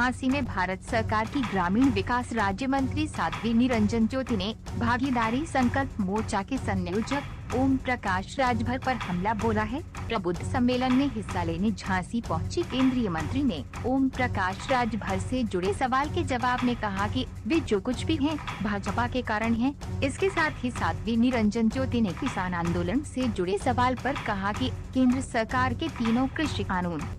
झांसी में भारत सरकार की ग्रामीण विकास राज्य मंत्री साध्वी निरंजन ज्योति ने भागीदारी संकल्प मोर्चा के संयोजक ओम प्रकाश राजभर पर हमला बोला है। प्रबुद्ध सम्मेलन में हिस्सा लेने झांसी पहुंची केंद्रीय मंत्री ने ओम प्रकाश राजभर से जुड़े सवाल के जवाब में कहा कि वे जो कुछ भी हैं भाजपा के कारण हैं। इसके साथ ही साध्वी निरंजन ज्योति ने किसान आंदोलन से जुड़े सवाल पर कहा कि केंद्र सरकार के तीनों कृषि कानून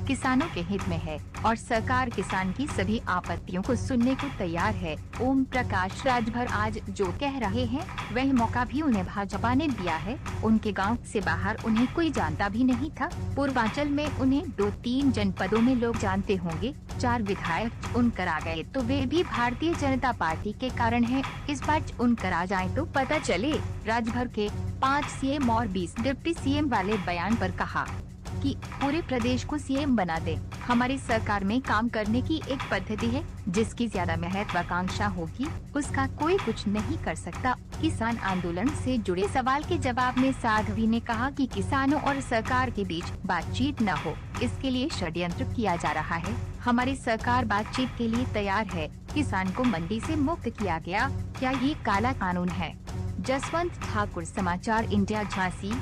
किसानों के हित में है और सरकार किसान की सभी आपत्तियों को सुनने को तैयार है। ओम प्रकाश राजभर आज जो कह रहे हैं वह मौका भी उन्हें भाजपा ने दिया है। उनके गांव से बाहर उन्हें कोई जानता भी नहीं था। पूर्वांचल में उन्हें 2-3 जनपदों में लोग जानते होंगे। 4 विधायक उनकर आ गए तो वे भी भारतीय जनता पार्टी के कारण है। इस बार उनकर आ जाए तो पता चले। राजभर के 5 सीएम और 20 डिप्टी सीएम वाले बयान पर कहा कि पूरे प्रदेश को सीएम बना दे। हमारी सरकार में काम करने की एक पद्धति है, जिसकी ज्यादा महत्वाकांक्षा होगी उसका कोई कुछ नहीं कर सकता। किसान आंदोलन से जुड़े सवाल के जवाब में साध्वी ने कहा कि किसानों और सरकार के बीच बातचीत न हो, इसके लिए षड्यंत्र किया जा रहा है। हमारी सरकार बातचीत के लिए तैयार है। किसान को मंडी से मुक्त किया गया, क्या ये काला कानून है? जसवंत ठाकुर, समाचार इंडिया, झांसी।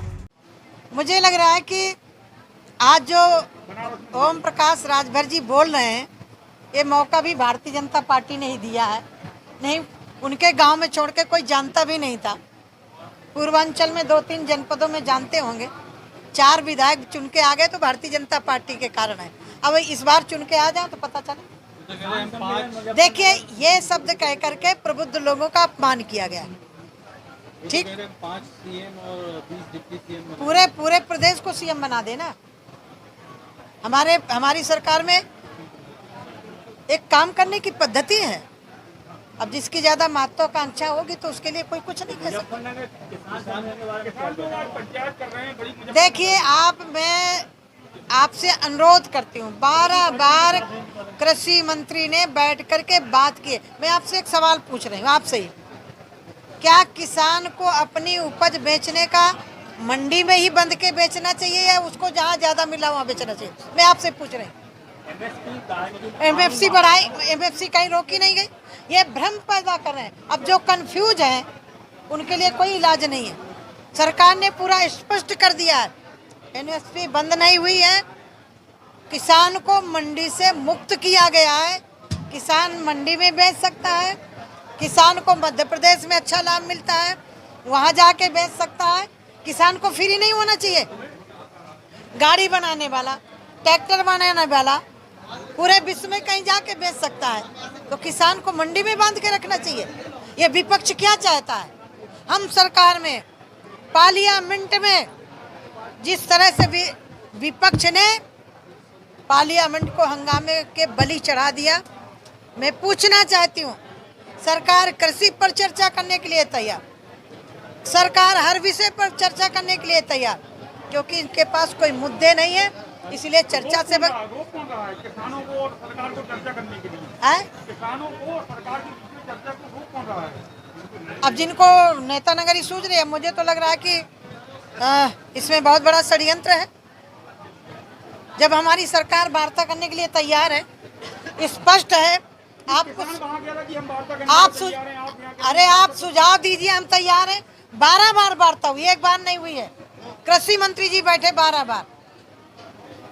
मुझे लग रहा है कि आज जो ओम प्रकाश राजभर जी बोल रहे हैं, ये मौका भी भारतीय जनता पार्टी ने ही दिया है। नहीं, उनके गांव में छोड़ के कोई जानता भी नहीं था। पूर्वांचल में 2-3 जनपदों में जानते होंगे। 4 विधायक चुन के आ गए तो भारतीय जनता पार्टी के कारण है। अब इस बार चुन के आ जाओ तो पता चले। देखिए, ये शब्द कह करके प्रबुद्ध लोगों का अपमान किया गया। ठीक, 5 सीएम और 20 डिप्टी सीएम पूरे प्रदेश को सीएम बना देना। हमारी सरकार में एक काम करने की पद्धति है। अब जिसकी ज्यादा महत्वाकांक्षा होगी तो उसके लिए कोई कुछ नहीं कर सकता। देखिए, मैं आपसे अनुरोध करती हूँ, 12 बार कृषि मंत्री ने बैठ करके बात की। मैं आपसे एक सवाल पूछ रही हूँ, आपसे ही, क्या किसान को अपनी उपज बेचने का मंडी में ही बंद के बेचना चाहिए या उसको जहाँ ज्यादा मिला वहाँ बेचना चाहिए? मैं आपसे पूछ रही हूँ। एमएफसी बढ़ाई, एमएफसी कहीं रोकी नहीं गई। ये भ्रम पैदा कर रहे हैं। अब जो कंफ्यूज हैं उनके लिए कोई इलाज नहीं है। सरकार ने पूरा स्पष्ट कर दिया है, एमएफसी बंद नहीं हुई है। किसान को मंडी से मुक्त किया गया है। किसान मंडी में बेच सकता है। किसान को मध्य प्रदेश में अच्छा लाभ मिलता है, वहाँ जाके बेच सकता है। किसान को फ्री नहीं होना चाहिए। गाड़ी बनाने वाला, ट्रैक्टर बनाने वाला पूरे विश्व में कहीं जाके बेच सकता है, तो किसान को मंडी में बांध के रखना चाहिए। ये विपक्ष क्या चाहता है? हम सरकार में पार्लियामेंट में जिस तरह से विपक्ष ने पार्लियामेंट को हंगामे के बलि चढ़ा दिया, मैं पूछना चाहती हूँ, सरकार कृषि पर चर्चा करने के लिए तैयार, सरकार हर विषय पर चर्चा करने के लिए तैयार, क्योंकि इनके पास कोई मुद्दे नहीं है, इसलिए चर्चा से किसानों को और सरकार को चर्चा करने के लिए किसानों को और सरकार की चर्चा को रोक कौन रहा है? अब जिनको नेता नगरी सूझ रही है, मुझे तो लग रहा है कि इसमें बहुत बड़ा षड्यंत्र है। जब हमारी सरकार वार्ता करने के लिए तैयार है, स्पष्ट है, आप सुझाव दीजिए, हम तैयार हैं। 12 बार वार्ता हुई, एक बार नहीं हुई है। कृषि मंत्री जी बैठे 12 बार,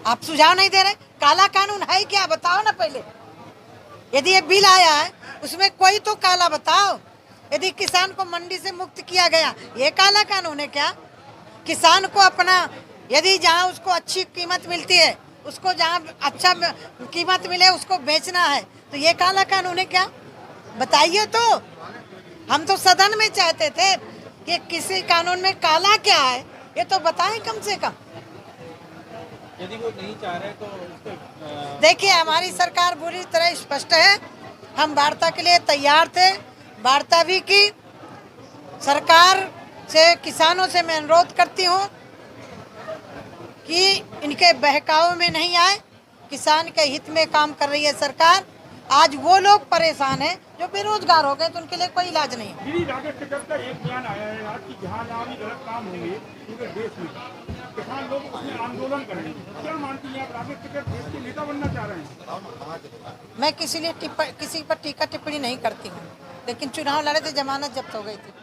आप सुझाव नहीं दे रहे। काला कानून है क्या, बताओ ना पहले। यदि ये बिल आया है उसमें कोई तो काला बताओ। यदि किसान को मंडी से मुक्त किया गया, ये काला कानून है क्या? किसान को अपना, यदि जहाँ उसको अच्छी कीमत मिलती है, उसको जहाँ अच्छा कीमत मिले उसको बेचना है, तो ये काला कानून है क्या? बताइए तो। हम तो सदन में चाहते थे कि किसी कानून में काला क्या है, ये तो बताएं कम से कम। यदि वो नहीं चाह रहे तो देखिए, हमारी सरकार पूरी तरह स्पष्ट है। हम वार्ता के लिए तैयार थे, वार्ता भी की। सरकार से, किसानों से मैं अनुरोध करती हूँ कि इनके बहकाव में नहीं आए। किसान के हित में काम कर रही है सरकार, आज वो लोग परेशान हैं जो बेरोजगार हो गए, तो उनके लिए कोई इलाज नहीं है। दीदी राकेश टिकैत का एक बयान आया है आज कि जहाँ जहाँ भी गलत काम होंगे पूरे देश में किसान लोग उसमें आंदोलन करेंगे। क्या मानती हैं आप, राकेश टिकैत देश के नेता बनना चाह रहे हैं? मैं किसी पर टीका टिप्पणी नहीं करती हूँ, लेकिन चुनाव लड़े थे, जमानत जब्त हो गई थी।